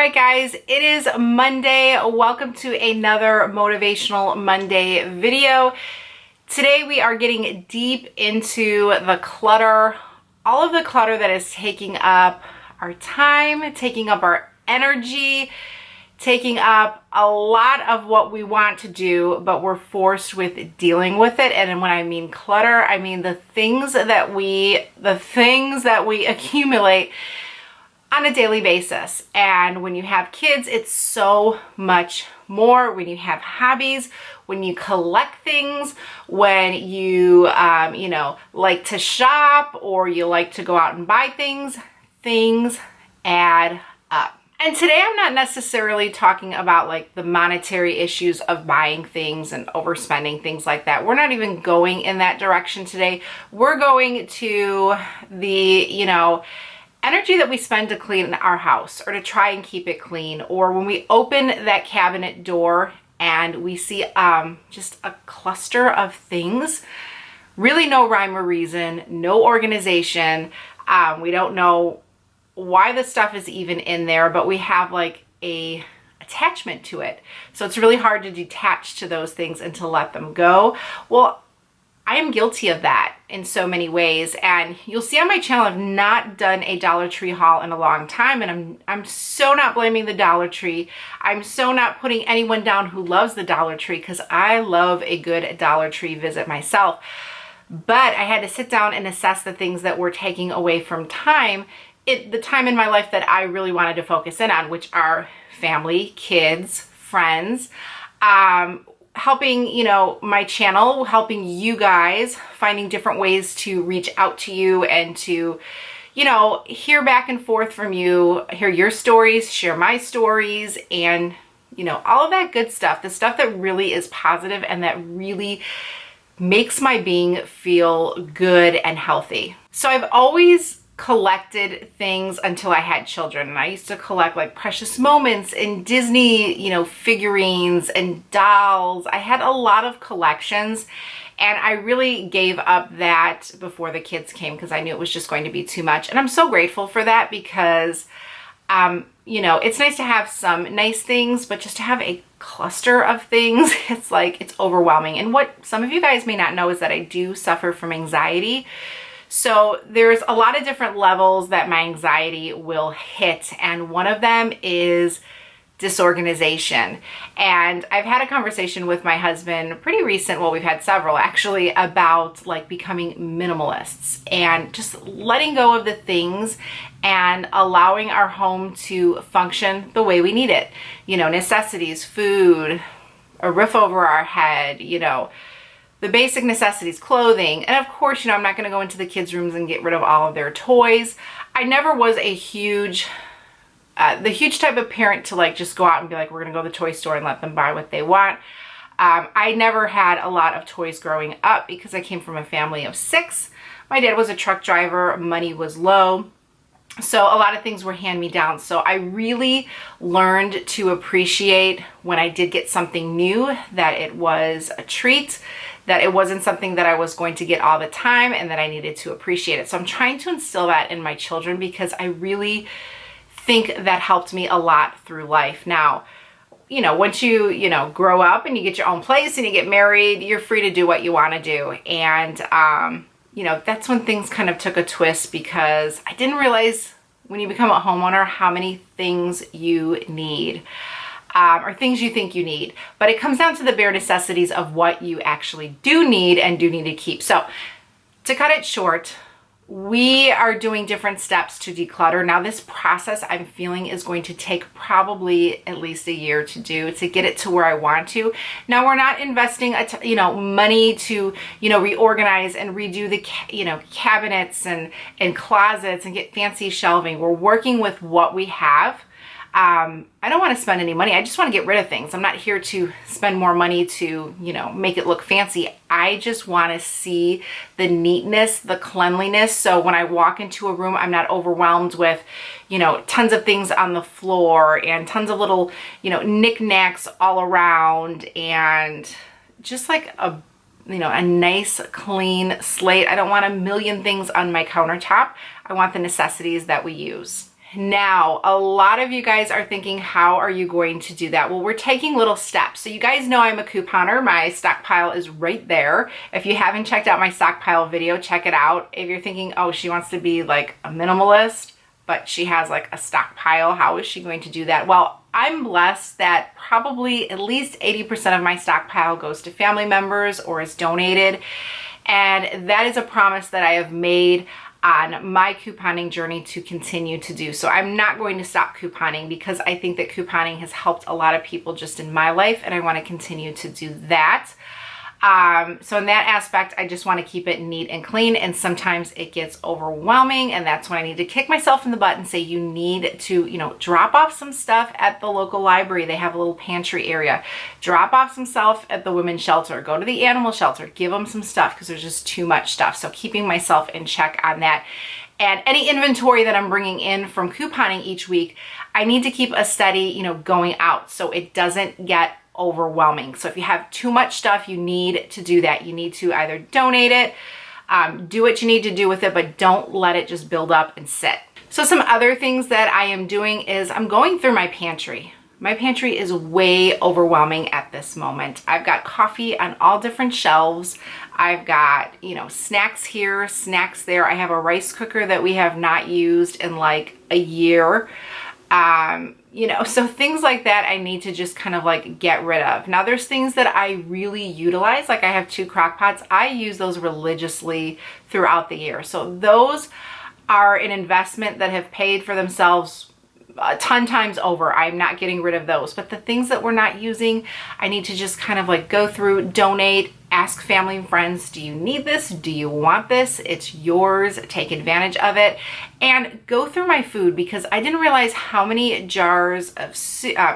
right, guys, it is Monday. Welcome to another Motivational Monday video. Today we are getting deep into the clutter, all of the clutter that is taking up our time, taking up our energy, taking up a lot of what we want to do, but we're forced with dealing with it. And when I mean clutter, I mean the things that we accumulate on a daily basis. And when you have kids, it's so much more. When you have hobbies, when you collect things, when you like to shop, or you like to go out and buy things add up. And today I'm not necessarily talking about like the monetary issues of buying things and overspending, things like that. We're not even going in that direction today. We're going to the, energy that we spend to clean our house or to try and keep it clean, or when we open that cabinet door and we see just a cluster of things, really no rhyme or reason, no organization. We don't know why the stuff is even in there, but we have like a attachment to it. So it's really hard to detach to those things and to let them go. Well, I am guilty of that in so many ways, and you'll see on my channel I've not done a Dollar Tree haul in a long time, and I'm so not blaming the Dollar Tree. I'm so not putting anyone down who loves the Dollar Tree, because I love a good Dollar Tree visit myself. But I had to sit down and assess the things that were taking away from time, the time in my life that I really wanted to focus in on, which are family, kids, friends, helping, my channel, helping you guys, finding different ways to reach out to you and to, hear back and forth from you, hear your stories, share my stories, and, all of that good stuff, the stuff that really is positive and that really makes my being feel good and healthy. So I've always collected things until I had children, and I used to collect like precious moments and Disney, figurines and dolls. I had a lot of collections, and I really gave up that before the kids came because I knew it was just going to be too much. And I'm so grateful for that, because it's nice to have some nice things, but just to have a cluster of things, it's overwhelming. And what some of you guys may not know is that I do suffer from anxiety. So there's a lot of different levels that my anxiety will hit, and one of them is disorganization. And I've had a conversation with my husband pretty recent, well, we've had several actually, about like becoming minimalists and just letting go of the things and allowing our home to function the way we need it. Necessities, food, a roof over our head, the basic necessities, clothing. And of course, I'm not going to go into the kids' rooms and get rid of all of their toys. I never was a huge type of parent to like just go out and be like, we're going to go to the toy store and let them buy what they want. I never had a lot of toys growing up because I came from a family of 6. My dad was a truck driver. Money was low. So a lot of things were hand-me-downs. So I really learned to appreciate when I did get something new, that it was a treat, that it wasn't something that I was going to get all the time, and that I needed to appreciate it. So I'm trying to instill that in my children, because I really think that helped me a lot through life. Now, once you, grow up and you get your own place and you get married, you're free to do what you want to do. And, that's when things kind of took a twist, because I didn't realize when you become a homeowner how many things you need. Or things you think you need. But it comes down to the bare necessities of what you actually do need and do need to keep. So to cut it short, we are doing different steps to declutter. Now, this process I'm feeling is going to take probably at least a year to do, to get it to where I want to. Now, we're not investing money to reorganize and redo the cabinets and closets and get fancy shelving. We're working with what we have. I don't want to spend any money. I just want to get rid of things. I'm not here to spend more money to, make it look fancy. I just want to see the neatness, the cleanliness. So when I walk into a room, I'm not overwhelmed with, tons of things on the floor and tons of little, knickknacks all around, and just like a nice clean slate. I don't want a million things on my countertop. I want the necessities that we use. Now, a lot of you guys are thinking, how are you going to do that? Well, we're taking little steps. So you guys know I'm a couponer. My stockpile is right there. If you haven't checked out my stockpile video, check it out. If you're thinking, oh, she wants to be like a minimalist, but she has like a stockpile, how is she going to do that? Well, I'm blessed that probably at least 80% of my stockpile goes to family members or is donated. And that is a promise that I have made on my couponing journey to continue to do. So I'm not going to stop couponing because I think that couponing has helped a lot of people just in my life, and I want to continue to do that. So in that aspect, I just want to keep it neat and clean, and sometimes it gets overwhelming, and that's when I need to kick myself in the butt and say, you need to, drop off some stuff at the local library. They have a little pantry area. Drop off some stuff at the women's shelter. Go to the animal shelter. Give them some stuff because there's just too much stuff. So keeping myself in check on that. And any inventory that I'm bringing in from couponing each week, I need to keep a steady, going out so it doesn't get overwhelming. So if you have too much stuff, you need to do that. You need to either donate it, do what you need to do with it, but don't let it just build up and sit. So some other things that I am doing is I'm going through my pantry. My pantry is way overwhelming at this moment. I've got coffee on all different shelves. I've got, snacks here, snacks there. I have a rice cooker that we have not used in like a year. So things like that I need to just kind of like get rid of. Now there's things that I really utilize, like I have 2 crock pots. I use those religiously throughout the year. So those are an investment that have paid for themselves a ton times over. I'm not getting rid of those. But the things that we're not using, I need to just kind of like go through, donate, ask family and friends, do you need this? Do you want this? It's yours. Take advantage of it. And go through my food, because I didn't realize how many jars of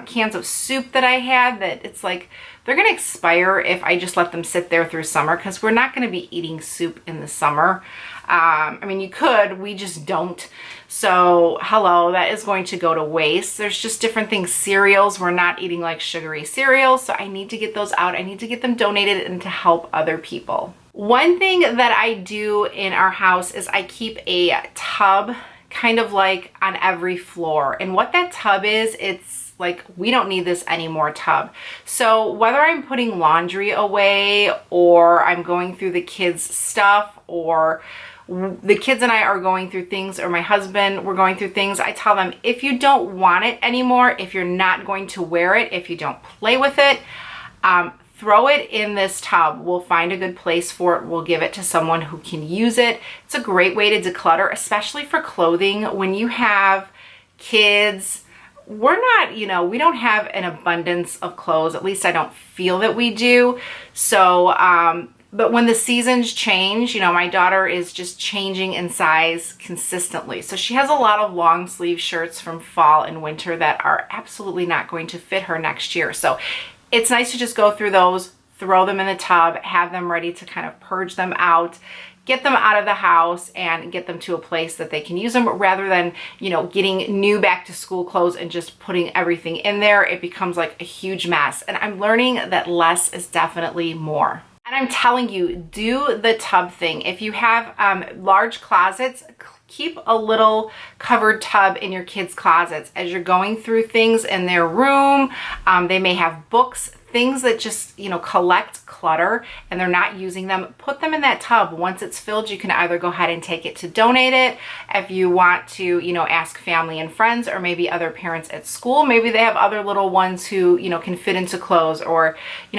cans of soup that I had, that it's like they're going to expire if I just let them sit there through summer, because we're not going to be eating soup in the summer. You could, we just don't. So hello, that is going to go to waste. There's just different things. Cereals, we're not eating like sugary cereals, so I need to get those out. I need to get them donated and to help other people. One thing that I do in our house is I keep a tub kind of like on every floor. And what that tub is, it's like, we don't need this anymore tub. So whether I'm putting laundry away, or I'm going through the kids' stuff, or the kids and I are going through things, or my husband, we're going through things, I tell them, if you don't want it anymore, if you're not going to wear it, if you don't play with it, throw it in this tub. We'll find a good place for it. We'll give it to someone who can use it. It's a great way to declutter, especially for clothing. When you have kids, we're not, we don't have an abundance of clothes. At least I don't feel that we do. So, but when the seasons change, my daughter is just changing in size consistently. So she has a lot of long sleeve shirts from fall and winter that are absolutely not going to fit her next year. So it's nice to just go through those, throw them in the tub, have them ready to kind of purge them out, get them out of the house, and get them to a place that they can use them, rather than, getting new back to school clothes and just putting everything in there. It becomes like a huge mess. And I'm learning that less is definitely more. And I'm telling you, do the tub thing. If you have large closets, keep a little covered tub in your kids' closets. As you're going through things in their room, they may have books, things that just, collect clutter and they're not using them, put them in that tub. Once it's filled, you can either go ahead and take it to donate it. If you want to, ask family and friends, or maybe other parents at school, maybe they have other little ones who, can fit into clothes, or,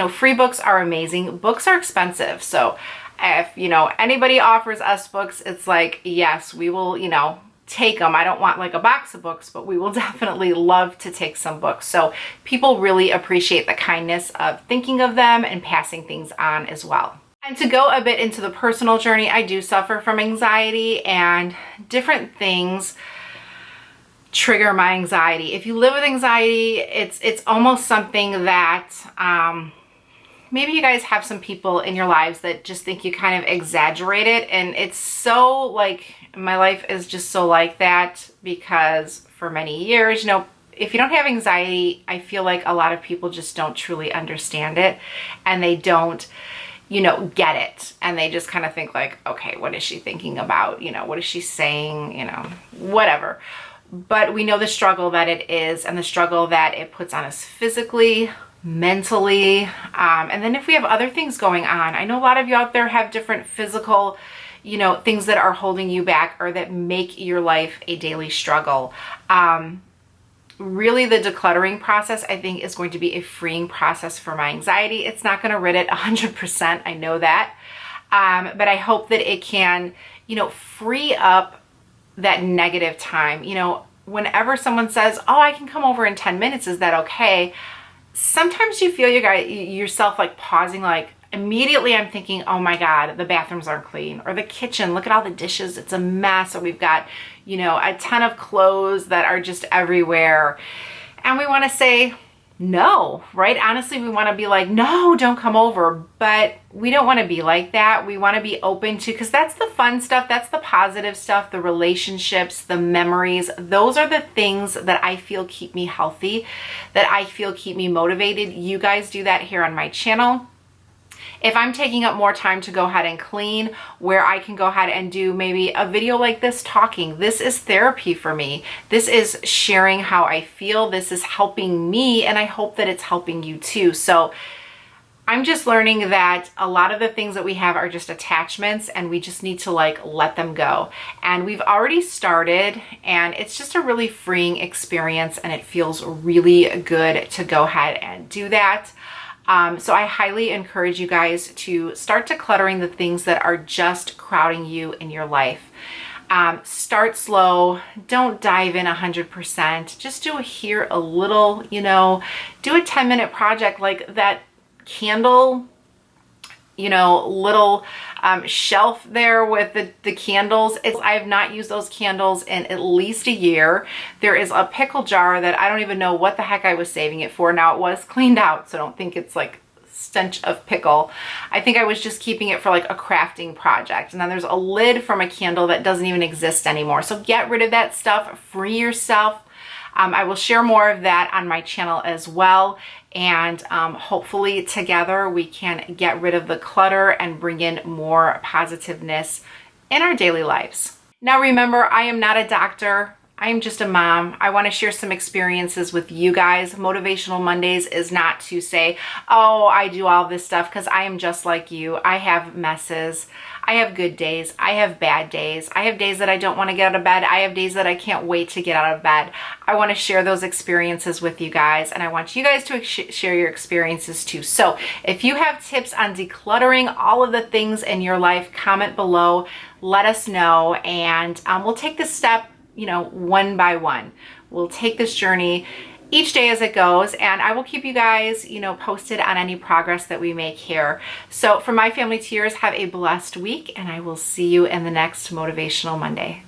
free books are amazing. Books are expensive. So if, anybody offers us books, it's like, yes, we will, take them. I don't want like a box of books, but we will definitely love to take some books. So people really appreciate the kindness of thinking of them and passing things on as well. And to go a bit into the personal journey, I do suffer from anxiety, and different things trigger my anxiety. If you live with anxiety, it's almost something that maybe you guys have some people in your lives that just think you kind of exaggerate it. And it's so like, my life is just so like that, because for many years, if you don't have anxiety, I feel like a lot of people just don't truly understand it, and they don't, get it. And they just kind of think like, okay, what is she thinking about? What is she saying? Whatever. but we know the struggle that it is and the struggle that it puts on us physically, mentally, and then if we have other things going on. I know a lot of you out there have different physical, things that are holding you back or that make your life a daily struggle. Really, the decluttering process, I think, is going to be a freeing process for my anxiety. It's not going to rid it 100%. I know that. But I hope that it can, free up that negative time. Whenever someone says, oh, I can come over in 10 minutes, is that okay? Sometimes you feel yourself like pausing, like immediately I'm thinking, oh my God, the bathrooms aren't clean, or the kitchen, look at all the dishes, it's a mess, or we've got, a ton of clothes that are just everywhere. And we want to say no, right? Honestly, we want to be like, no, don't come over. But we don't want to be like that. We want to be open to, because that's the fun stuff. That's the positive stuff, the relationships, the memories. Those are the things that I feel keep me healthy, that I feel keep me motivated. You guys do that here on my channel. If I'm taking up more time to go ahead and clean, where I can go ahead and do maybe a video like this talking, this is therapy for me. This is sharing how I feel. This is helping me, and I hope that it's helping you too. So I'm just learning that a lot of the things that we have are just attachments, and we just need to let them go. And we've already started, and it's just a really freeing experience, and it feels really good to go ahead and do that. So I highly encourage you guys to start decluttering the things that are just crowding you in your life. Start slow. Don't dive in 100%. Just do here a little, do a 10-minute project like that candle, little shelf there with the candles. I have not used those candles in at least a year. There is a pickle jar that I don't even know what the heck I was saving it for. Now it was cleaned out, so don't think it's like stench of pickle. I think I was just keeping it for like a crafting project. And then there's a lid from a candle that doesn't even exist anymore. So get rid of that stuff, free yourself. I will share more of that on my channel as well. And hopefully together we can get rid of the clutter and bring in more positiveness in our daily lives. Now remember, I am not a doctor. I am just a mom. I want to share some experiences with you guys. Motivational Mondays is not to say, oh, I do all this stuff, because I am just like you. I have messes. I have good days. I have bad days. I have days that I don't want to get out of bed. I have days that I can't wait to get out of bed. I want to share those experiences with you guys, and I want you guys to share your experiences too. So if you have tips on decluttering all of the things in your life, comment below. Let us know, and we'll take this step one by one. We'll take this journey each day as it goes, and I will keep you guys, posted on any progress that we make here. So from my family to yours, have a blessed week, and I will see you in the next Motivational Monday.